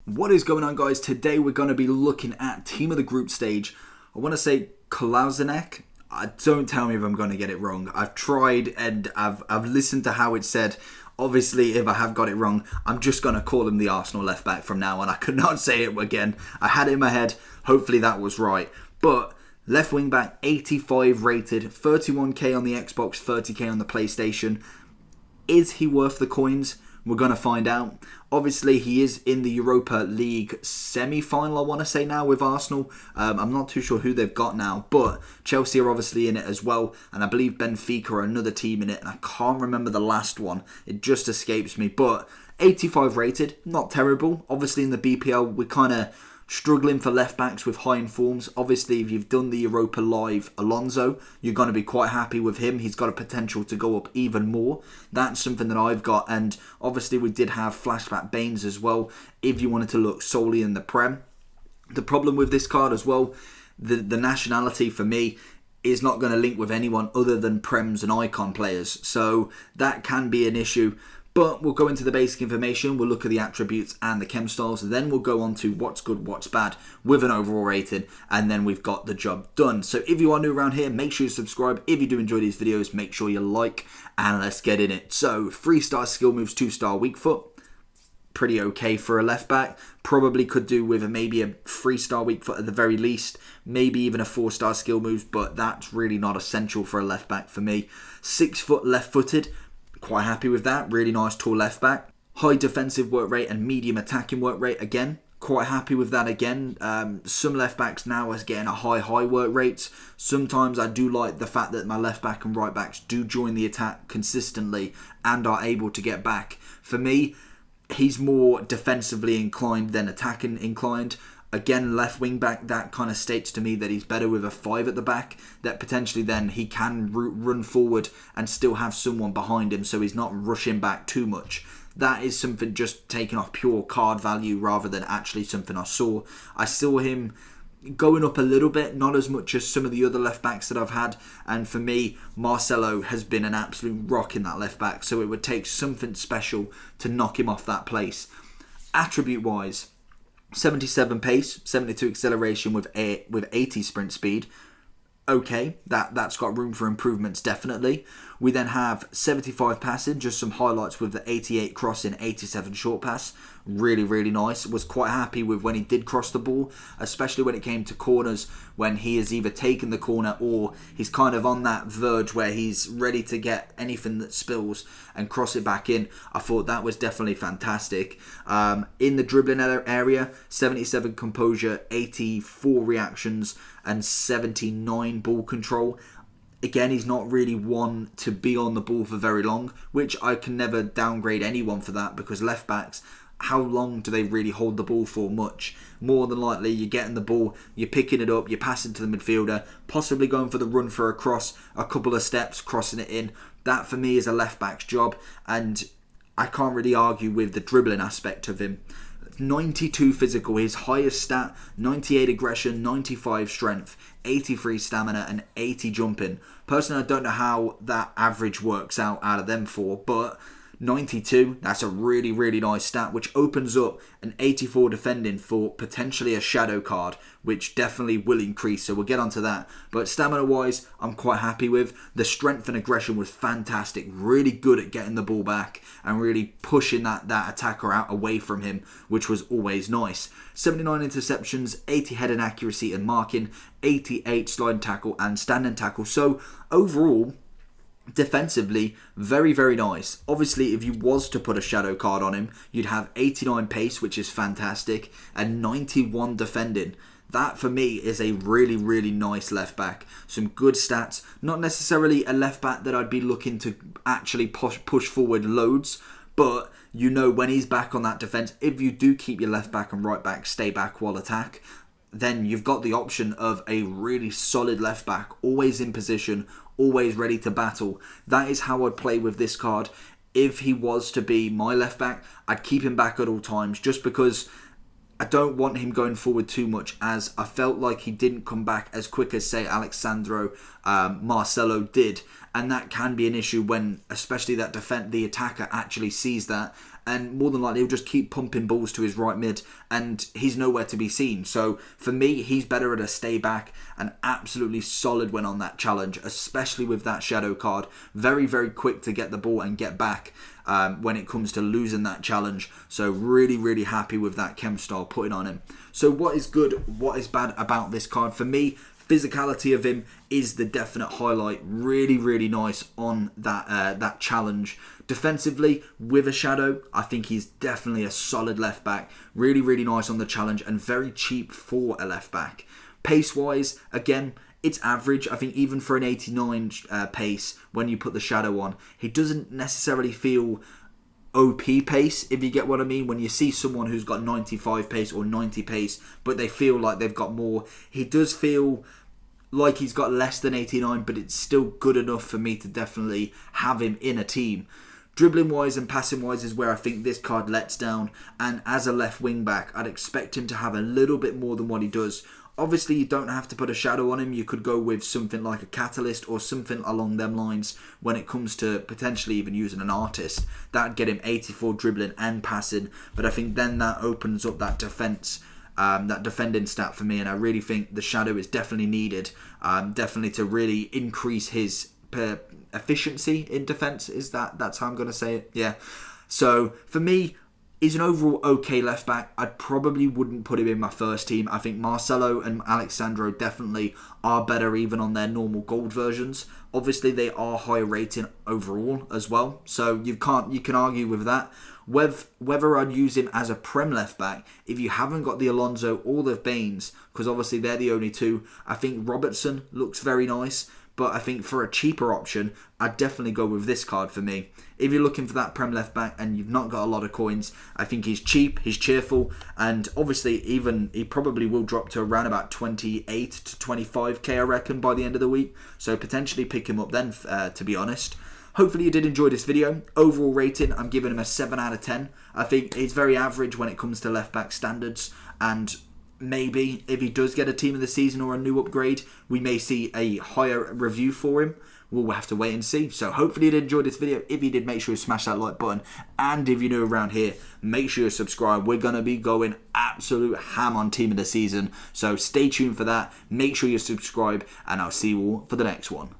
What is going on, guys? Today we're going to be looking at team of the group stage. I want to say Kolasinac. Don't tell me if I'm going to get it wrong. I've tried and I've listened to how it's said. Obviously, if I have got it wrong, I'm just going to call him the Arsenal left back from now on. I could not say it again. I had it in my head. Hopefully that was right. But left wing back, 85 rated, 31k on the Xbox, 30k on the PlayStation. Is he worth the coins? We're going to find out. Obviously, he is in the Europa League semi-final, I want to say now, with Arsenal. I'm not too sure who they've got now, but Chelsea are obviously in it as well, and I believe Benfica are another team in it, and I can't remember the last one. It just escapes me, but 85 rated, not terrible. Obviously, in the BPL, we're kind of struggling for left backs with high informs. Obviously, if you've done the Europa Live Alonso, you're going to be quite happy with him. He's got a potential to go up even more. That's something that I've got. And obviously, we did have flashback Baines as well, if you wanted to look solely in the Prem. The problem with this card as well, the nationality for me is not going to link with anyone other than Prems and Icon players. So that can be an issue. But we'll go into the basic information, we'll look at the attributes and the chem styles, then we'll go on to what's good, what's bad, with an overall rating, and then we've got the job done. So if you are new around here, make sure you subscribe. If you do enjoy these videos, make sure you like, and let's get in it. So, 3-star skill moves, 2-star weak foot. Pretty okay for a left back. Probably could do with maybe a 3-star weak foot at the very least. Maybe even a 4-star skill moves, but that's really not essential for a left back for me. 6 foot left footed. Quite happy with that. Really nice tall left back. High defensive work rate and medium attacking work rate again. Quite happy with that again. Some left backs now are getting a high work rates. Sometimes I do like the fact that my left back and right backs do join the attack consistently and are able to get back. For me, he's more defensively inclined than attacking inclined. Again, left wing back, that kind of states to me that he's better with a 5 at the back, that potentially then he can run forward and still have someone behind him, so he's not rushing back too much. That is something just taken off pure card value rather than actually something I saw. I saw him going up a little bit, not as much as some of the other left backs that I've had, and for me, Marcelo has been an absolute rock in that left back, so it would take something special to knock him off that place. Attribute wise, 77 pace, 72 acceleration with 80 sprint speed. Okay, that's got room for improvements, definitely. We then have 75 passing, just some highlights with the 88 crossing, 87 short pass. Really, really nice. Was quite happy with when he did cross the ball, especially when it came to corners, when he has either taken the corner or he's kind of on that verge where he's ready to get anything that spills and cross it back in. I thought that was definitely fantastic. In the dribbling area, 77 composure, 84 reactions, and 79 ball control. Again, he's not really one to be on the ball for very long, which I can never downgrade anyone for that, because left backs, how long do they really hold the ball for? Much. More than likely, you're getting the ball, you're picking it up, you're passing to the midfielder, possibly going for the run for a cross, a couple of steps, crossing it in. That for me is a left back's job, and I can't really argue with the dribbling aspect of him. 92 physical, his highest stat, 98 aggression, 95 strength, 83 stamina, and 80 jumping. Personally, I don't know how that average works out of them four, but 92, that's a really, really nice stat, which opens up an 84 defending for potentially a shadow card, which definitely will increase, so we'll get onto that. But stamina-wise, I'm quite happy with. The strength and aggression was fantastic, really good at getting the ball back and really pushing that attacker out away from him, which was always nice. 79 interceptions, 80 heading accuracy and marking, 88 sliding tackle and standing tackle. So overall, defensively, very, very nice. Obviously, if you was to put a shadow card on him, you'd have 89 pace, which is fantastic, and 91 defending. That, for me, is a really, really nice left back. Some good stats. Not necessarily a left back that I'd be looking to actually push forward loads, but you know when he's back on that defence, if you do keep your left back and right back stay back while attack, then you've got the option of a really solid left back, always in position, always ready to battle. That is how I'd play with this card. If he was to be my left back, I'd keep him back at all times, just because I don't want him going forward too much, as I felt like he didn't come back as quick as, say, Alexandro Marcelo did. And that can be an issue when, especially that the attacker actually sees that. And more than likely, he'll just keep pumping balls to his right mid, and he's nowhere to be seen. So for me, he's better at a stay back, and absolutely solid when on that challenge, especially with that shadow card. Very, very quick to get the ball and get back when it comes to losing that challenge. So really, really happy with that chem style putting on him. So what is good, what is bad about this card? For me, physicality of him is the definite highlight. Really, really nice on that challenge. Defensively, with a shadow, I think he's definitely a solid left back. Really, really nice on the challenge and very cheap for a left back. Pace-wise, again, it's average. I think even for an 89 pace, when you put the shadow on, he doesn't necessarily feel OP pace, if you get what I mean. When you see someone who's got 95 pace or 90 pace, but they feel like they've got more, he does feel like he's got less than 89, but it's still good enough for me to definitely have him in a team. Dribbling wise and passing wise is where I think this card lets down, and as a left wing back, I'd expect him to have a little bit more than what he does. Obviously, you don't have to put a shadow on him. You could go with something like a catalyst or something along them lines when it comes to potentially even using an artist. That'd get him 84 dribbling and passing, but I think then that opens up that defense, that defending stat for me, and I really think the shadow is definitely needed, definitely to really increase his efficiency in defense. That's how I'm going to say it? Yeah. So for me, he's an overall okay left back. I probably wouldn't put him in my first team. I think Marcelo and Alexandro definitely are better even on their normal gold versions. Obviously, they are higher rating overall as well, so you can argue with that. Whether I'd use him as a Prem left back, if you haven't got the Alonso or the Baines, because obviously they're the only two, I think Robertson looks very nice. But I think for a cheaper option, I'd definitely go with this card for me. If you're looking for that Prem left back and you've not got a lot of coins, I think he's cheap, he's cheerful, and obviously even he probably will drop to around about 28 to 25k, I reckon, by the end of the week. So potentially pick him up then, to be honest. Hopefully you did enjoy this video. Overall rating, I'm giving him a 7 out of 10. I think he's very average when it comes to left back standards, and maybe if he does get a team of the season or a new upgrade, we may see a higher review for him. We'll have to wait and see. So hopefully you did enjoy this video. If you did, make sure you smash that like button. And if you're new around here, make sure you subscribe. We're going to be going absolute ham on team of the season. So stay tuned for that. Make sure you subscribe, and I'll see you all for the next one.